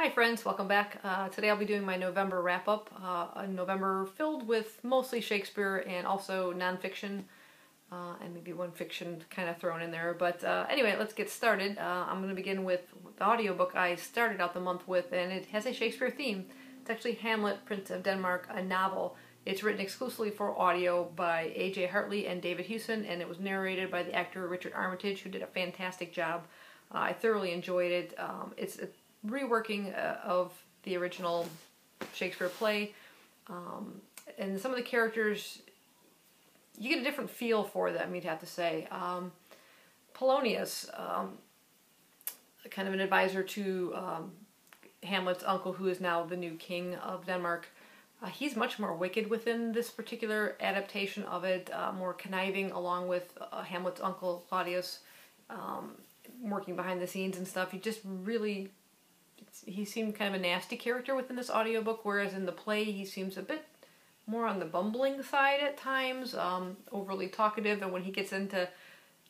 Hi friends, welcome back. Today I'll be doing my November wrap-up, a November filled with mostly Shakespeare and also nonfiction, and maybe one fiction kind of thrown in there. But anyway, let's get started. I'm going to begin with the audiobook I started out the month with, and it has a Shakespeare theme. It's actually Hamlet, Prince of Denmark, a novel. It's written exclusively for audio by A.J. Hartley and David Hewson, and it was narrated by the actor Richard Armitage, who did a fantastic job. I thoroughly enjoyed it. It's a reworking of the original Shakespeare play, and some of the characters, you get a different feel for them, you'd have to say. Polonius, kind of an advisor to Hamlet's uncle, who is now the new king of Denmark, he's much more wicked within this particular adaptation of it, more conniving, along with Hamlet's uncle Claudius, working behind the scenes and stuff. He seemed kind of a nasty character within this audiobook, whereas in the play he seems a bit more on the bumbling side at times, overly talkative, and when he gets into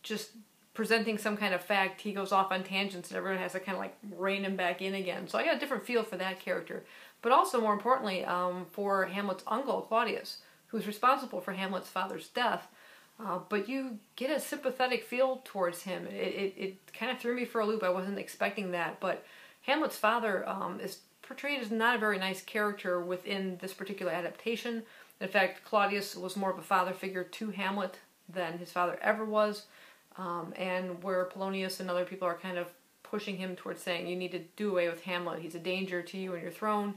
just presenting some kind of fact, he goes off on tangents and everyone has to kind of like rein him back in again. So I got a different feel for that character. But also, more importantly, for Hamlet's uncle, Claudius, who's responsible for Hamlet's father's death, but you get a sympathetic feel towards him. It kind of threw me for a loop. I wasn't expecting that, but Hamlet's father is portrayed as not a very nice character within this particular adaptation. In fact, Claudius was more of a father figure to Hamlet than his father ever was, and where Polonius and other people are kind of pushing him towards saying, you need to do away with Hamlet, he's a danger to you and your throne.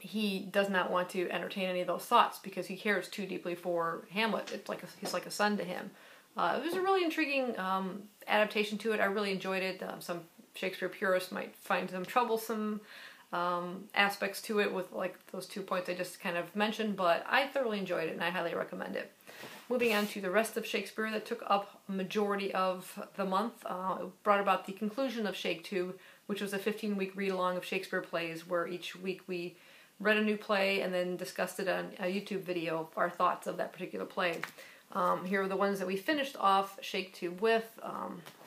He does not want to entertain any of those thoughts because he cares too deeply for Hamlet. It's like he's like a son to him. It was a really intriguing adaptation to it. I really enjoyed it. Some Shakespeare purists might find some troublesome aspects to it with like those 2 points I just kind of mentioned, but I thoroughly enjoyed it and I highly recommend it. Moving on to the rest of Shakespeare that took up a majority of the month, it brought about the conclusion of Shake 2, which was a 15-week read-along of Shakespeare plays where each week we read a new play and then discussed it on a YouTube video, our thoughts of that particular play. Here are the ones that we finished off Shake 2 with.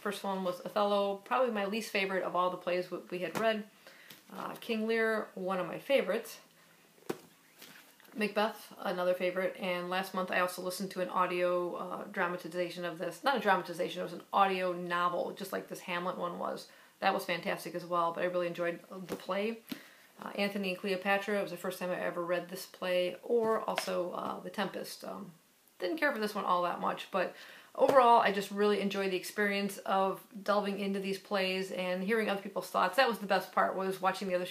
First one was Othello, probably my least favorite of all the plays we had read. King Lear, one of my favorites. Macbeth, another favorite. And last month I also listened to an audio dramatization of this. Not a dramatization, it was an audio novel, just like this Hamlet one was. That was fantastic as well, but I really enjoyed the play. Antony and Cleopatra, it was the first time I ever read this play, or also The Tempest. Didn't care for this one all that much, but overall I just really enjoyed the experience of delving into these plays and hearing other people's thoughts. That was the best part, was watching the other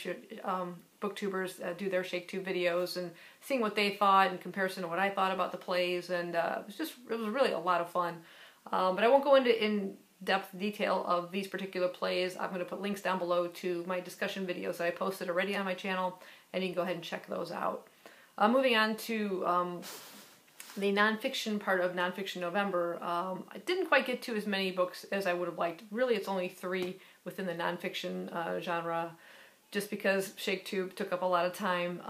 booktubers do their Shake 2 videos and seeing what they thought in comparison to what I thought about the plays, and it was really a lot of fun. But I won't go into in-depth detail of these particular plays. I'm going to put links down below to my discussion videos that I posted already on my channel, and you can go ahead and check those out. Moving on to the nonfiction part of Nonfiction November, I didn't quite get to as many books as I would have liked. Really, it's only 3 within the nonfiction genre, just because Shake 2 took up a lot of time,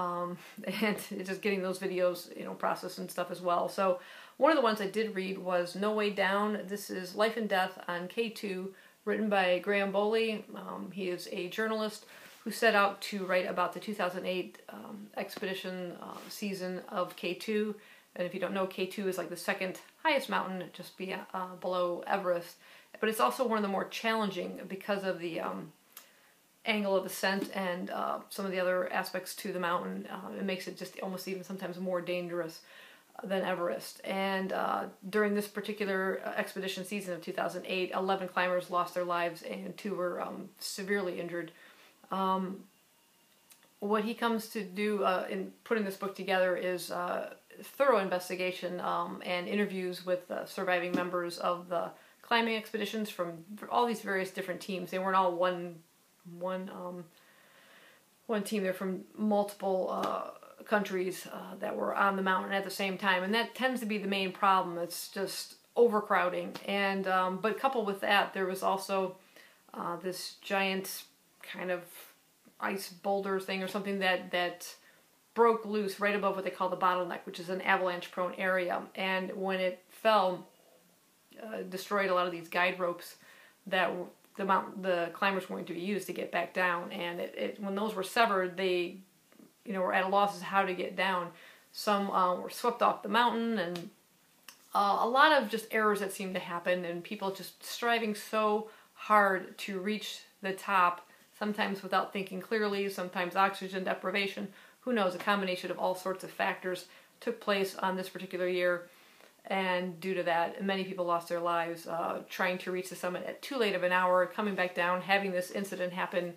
and just getting those videos, processed and stuff as well. So one of the ones I did read was No Way Down. This is Life and Death on K2, written by Graham Bowley. He is a journalist who set out to write about the 2008 expedition season of K2. And if you don't know, K2 is like the second highest mountain, just below Everest. But it's also one of the more challenging because of the angle of ascent and some of the other aspects to the mountain. It makes it just almost even sometimes more dangerous than Everest. And during this particular expedition season of 2008, 11 climbers lost their lives and 2 were severely injured. What he comes to do in putting this book together is thorough investigation and interviews with surviving members of the climbing expeditions from all these various different teams. They weren't all one team. They're from multiple countries that were on the mountain at the same time, and that tends to be the main problem. It's just overcrowding. And but coupled with that, there was also this giant kind of ice boulder thing or something that broke loose right above what they call the bottleneck, which is an avalanche-prone area. And when it fell, destroyed a lot of these guide ropes that the climbers were going to be used to get back down. And when those were severed, they, were at a loss as to how to get down. Some were swept off the mountain, and a lot of just errors that seemed to happen, and people just striving so hard to reach the top, sometimes without thinking clearly, sometimes oxygen deprivation. Who knows, a combination of all sorts of factors took place on this particular year, and due to that, many people lost their lives trying to reach the summit at too late of an hour, coming back down, having this incident happen.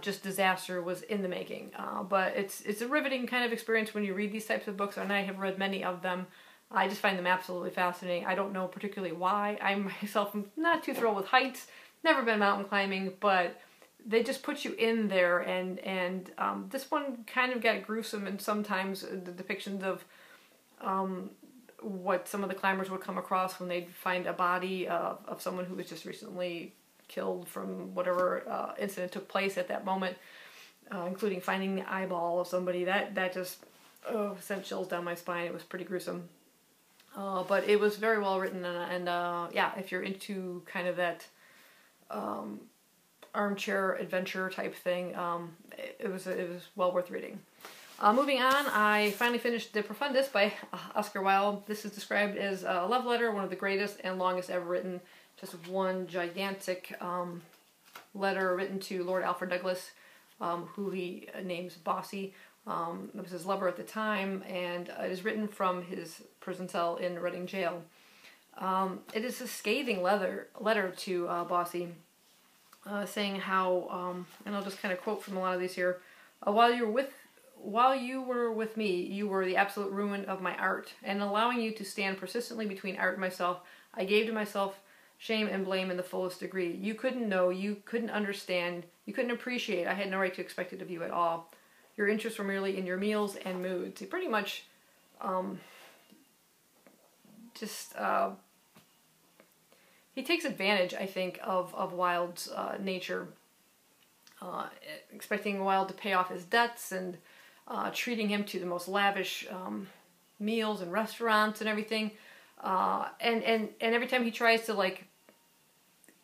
Just disaster was in the making. But it's a riveting kind of experience when you read these types of books, and I have read many of them. I just find them absolutely fascinating. I don't know particularly why. I myself am not too thrilled with heights, never been mountain climbing, but they just put you in there, and this one kind of got gruesome, and sometimes the depictions of what some of the climbers would come across when they'd find a body of someone who was just recently killed from whatever incident took place at that moment, including finding the eyeball of somebody. That just sent chills down my spine. It was pretty gruesome. But it was very well written, and yeah, if you're into kind of that armchair adventure type thing, it was well worth reading. Moving on, I finally finished De Profundis by Oscar Wilde. This is described as a love letter, one of the greatest and longest ever written. Just one gigantic letter written to Lord Alfred Douglas, who he names Bossy. It was his lover at the time, and it is written from his prison cell in Reading Jail. It is a scathing letter to Bossy, saying how, and I'll just kind of quote from a lot of these here, while you were with me, you were the absolute ruin of my art, and allowing you to stand persistently between art and myself, I gave to myself shame and blame in the fullest degree. You couldn't know, you couldn't understand, you couldn't appreciate, I had no right to expect it of you at all. Your interests were merely in your meals and moods. He pretty much he takes advantage, I think, of Wilde's nature, expecting Wilde to pay off his debts and treating him to the most lavish meals and restaurants and everything. And every time he tries to like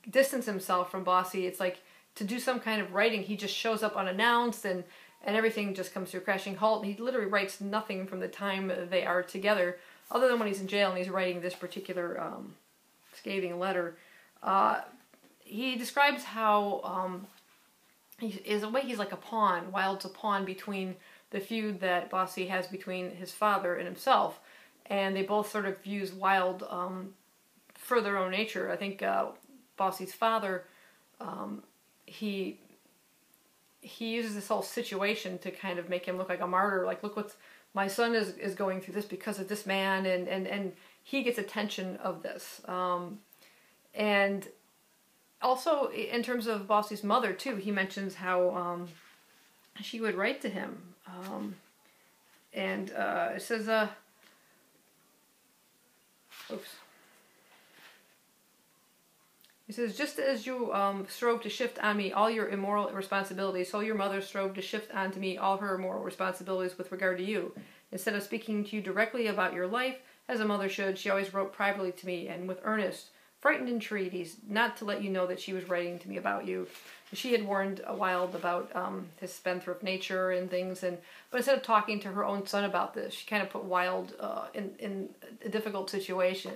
distance himself from Bossy, it's like to do some kind of writing, he just shows up unannounced, and everything just comes to a crashing halt. He literally writes nothing from the time they are together, other than when he's in jail and he's writing this particular scathing letter. He describes how he's like a pawn. Wilde's a pawn between the feud that Bossy has between his father and himself, and they both sort of use Wilde for their own nature. I think Bossy's father, he uses this whole situation to kind of make him look like a martyr. Like, look what my son is going through this because of this man, and he gets attention of this. And also, in terms of Bossy's mother, too, he mentions how she would write to him. And it says, He says, just as you strove to shift on me all your immoral responsibilities, so your mother strove to shift onto me all her moral responsibilities with regard to you. Instead of speaking to you directly about your life, as a mother should, she always wrote privately to me, and with earnest, frightened entreaties, not to let you know that she was writing to me about you. She had warned Wilde about his spendthrift nature and things, but instead of talking to her own son about this, she kind of put Wilde in a difficult situation,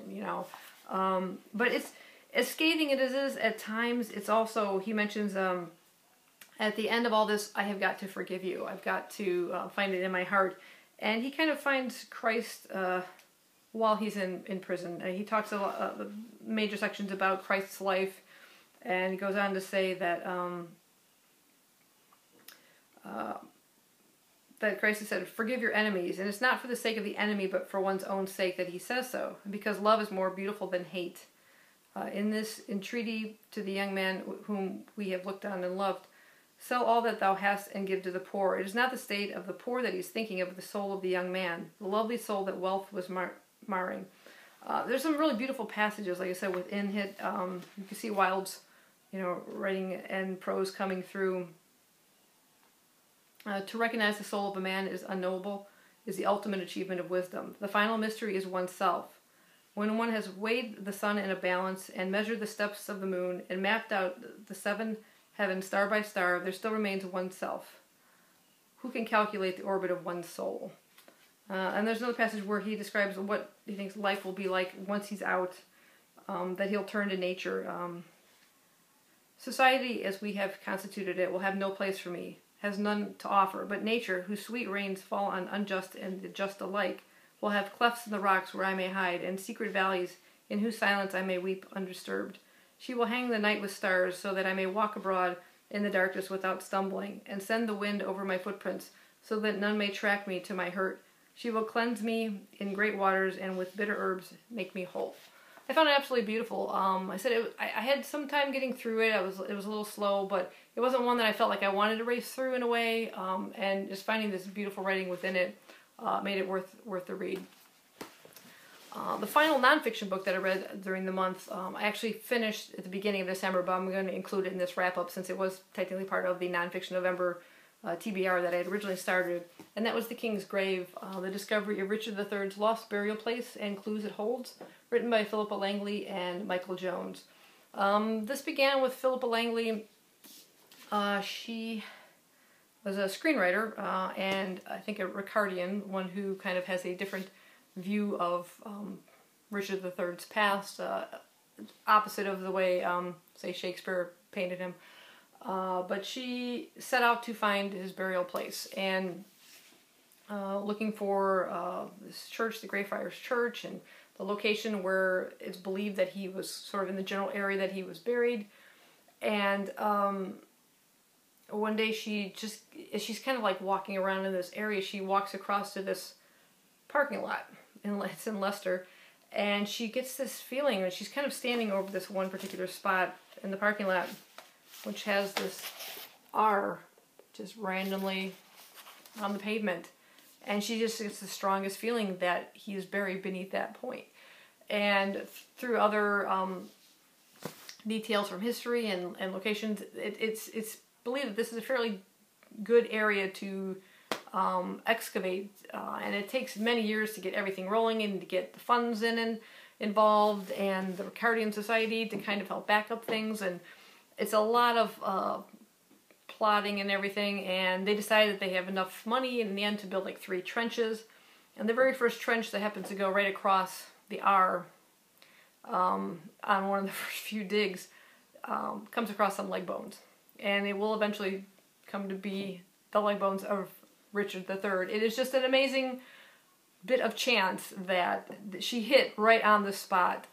But it's, as scathing as it is at times, it's also, he mentions, at the end of all this, I have got to forgive you. I've got to find it in my heart. And he kind of finds Christ while he's in prison. He talks a lot, major sections about Christ's life, and he goes on to say that that Christ has said, forgive your enemies, and it's not for the sake of the enemy, but for one's own sake that he says so, because love is more beautiful than hate. In this entreaty to the young man whom we have looked on and loved, sell all that thou hast and give to the poor. It is not the state of the poor that he's thinking of, but the soul of the young man, the lovely soul that wealth was marring. There's some really beautiful passages, like I said, within it. You can see Wilde's, writing and prose coming through. To recognize the soul of a man is unknowable, is the ultimate achievement of wisdom. The final mystery is oneself. When one has weighed the sun in a balance and measured the steps of the moon and mapped out the 7 heavens star by star, there still remains oneself. Who can calculate the orbit of one's soul? And there's another passage where he describes what he thinks life will be like once he's out, that he'll turn to nature. Society, as we have constituted it, will have no place for me, has none to offer, but nature, whose sweet rains fall on unjust and the just alike, will have clefts in the rocks where I may hide, and secret valleys in whose silence I may weep undisturbed. She will hang the night with stars, so that I may walk abroad in the darkness without stumbling, and send the wind over my footprints, so that none may track me to my hurt. She will cleanse me in great waters, and with bitter herbs make me whole. I found it absolutely beautiful. I said I had some time getting through it. It was a little slow, but it wasn't one that I felt like I wanted to race through in a way. And just finding this beautiful writing within it made it worth the read. The final nonfiction book that I read during the month, I actually finished at the beginning of December, but I'm going to include it in this wrap-up since it was technically part of the Nonfiction November TBR that I had originally started, and that was The King's Grave, the discovery of Richard III's lost burial place and clues it holds, written by Philippa Langley and Michael Jones. This began with Philippa Langley. She was a screenwriter and I think a Ricardian, one who kind of has a different view of Richard III's past, opposite of the way, say, Shakespeare painted him. But she set out to find his burial place, and looking for this church, the Greyfriars Church, and the location where it's believed that he was sort of in the general area that he was buried. And one day she's kind of like walking around in this area, she walks across to this parking lot, it's in Leicester, and she gets this feeling that she's kind of standing over this one particular spot in the parking lot, which has this R just randomly on the pavement. And she just gets the strongest feeling that he is buried beneath that point. And through other details from history and locations, it's believed that this is a fairly good area to excavate. And it takes many years to get everything rolling and to get the funds involved and the Ricardian Society to kind of help back up things. And it's a lot of plotting and everything, and they decided that they have enough money in the end to build like 3 trenches. And the very first trench that happens to go right across the R on one of the first few digs comes across some leg bones. And it will eventually come to be the leg bones of Richard III. It is just an amazing bit of chance that she hit right on the spot.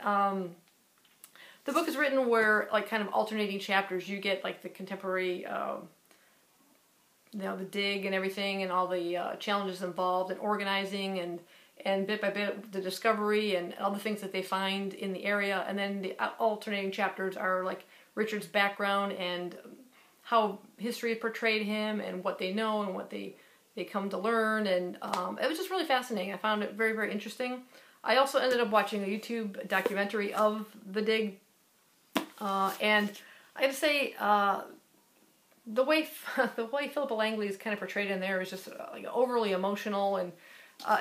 The book is written where, like, kind of alternating chapters. You get, like, the contemporary, the dig and everything, and all the challenges involved, and organizing, and bit by bit the discovery, and all the things that they find in the area. And then the alternating chapters are, like, Richard's background and how history portrayed him, and what they know, and what they come to learn. And it was just really fascinating. I found it very, very interesting. I also ended up watching a YouTube documentary of the dig. And I have to say, the way Philippa Langley is kind of portrayed in there is just like overly emotional, and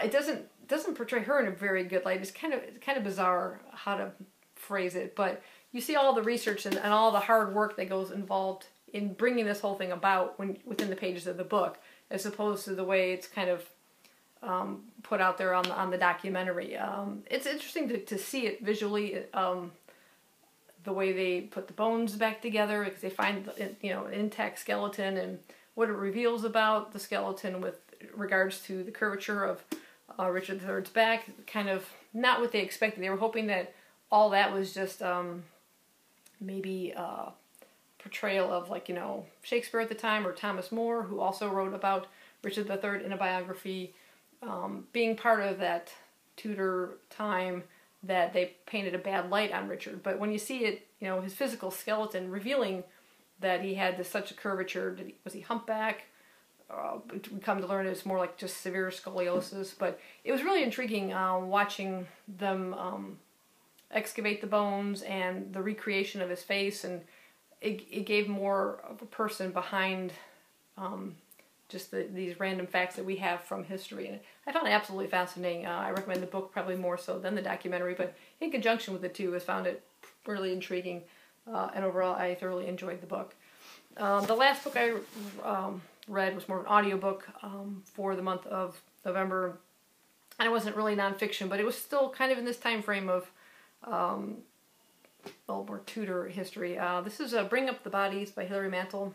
it doesn't portray her in a very good light. It's kind of bizarre how to phrase it, but you see all the research and all the hard work that goes involved in bringing this whole thing about within the pages of the book, as opposed to the way it's kind of put out there on the documentary. It's interesting to see it visually. The way they put the bones back together, because they find, an intact skeleton, and what it reveals about the skeleton with regards to the curvature of Richard III's back, kind of not what they expected. They were hoping that all that was just maybe a portrayal of, Shakespeare at the time, or Thomas More, who also wrote about Richard III in a biography, being part of that Tudor time, that they painted a bad light on Richard. But when you see it, his physical skeleton revealing that he had such a curvature, was he humpback? We come to learn it's more like just severe scoliosis. But it was really intriguing watching them excavate the bones and the recreation of his face, and it gave more of a person behind just these random facts that we have from history. And I found it absolutely fascinating. I recommend the book probably more so than the documentary, but in conjunction with the two, I found it really intriguing. And overall, I thoroughly enjoyed the book. The last book I read was more of an audiobook for the month of November. And it wasn't really nonfiction, but it was still kind of in this time frame of more Tudor history. This is Bring Up the Bodies by Hilary Mantel.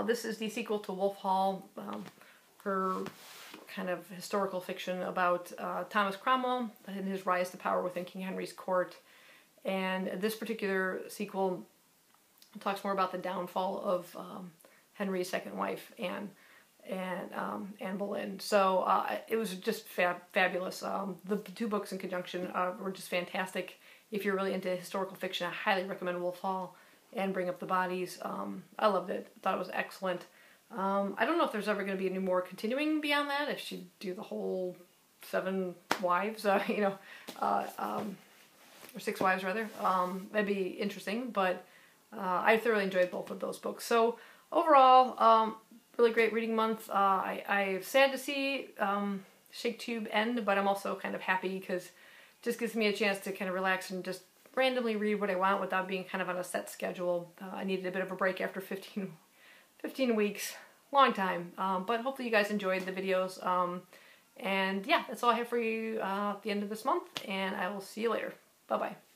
This is the sequel to Wolf Hall, her kind of historical fiction about Thomas Cromwell and his rise to power within King Henry's court. And this particular sequel talks more about the downfall of Henry's second wife, Anne Boleyn. So it was just fabulous. The two books in conjunction were just fantastic. If you're really into historical fiction, I highly recommend Wolf Hall and Bring Up the Bodies. I loved it. I thought it was excellent. I don't know if there's ever going to be any more continuing beyond that, if she'd do the whole 7 wives, or 6 wives rather. That'd be interesting, but I thoroughly enjoyed both of those books. So overall, really great reading month. I'm sad to see ShakeTube end, but I'm also kind of happy because it just gives me a chance to kind of relax and just randomly read what I want without being kind of on a set schedule. I needed a bit of a break after 15 weeks. Long time. But hopefully you guys enjoyed the videos. And yeah, that's all I have for you at the end of this month, and I will see you later. Bye-bye.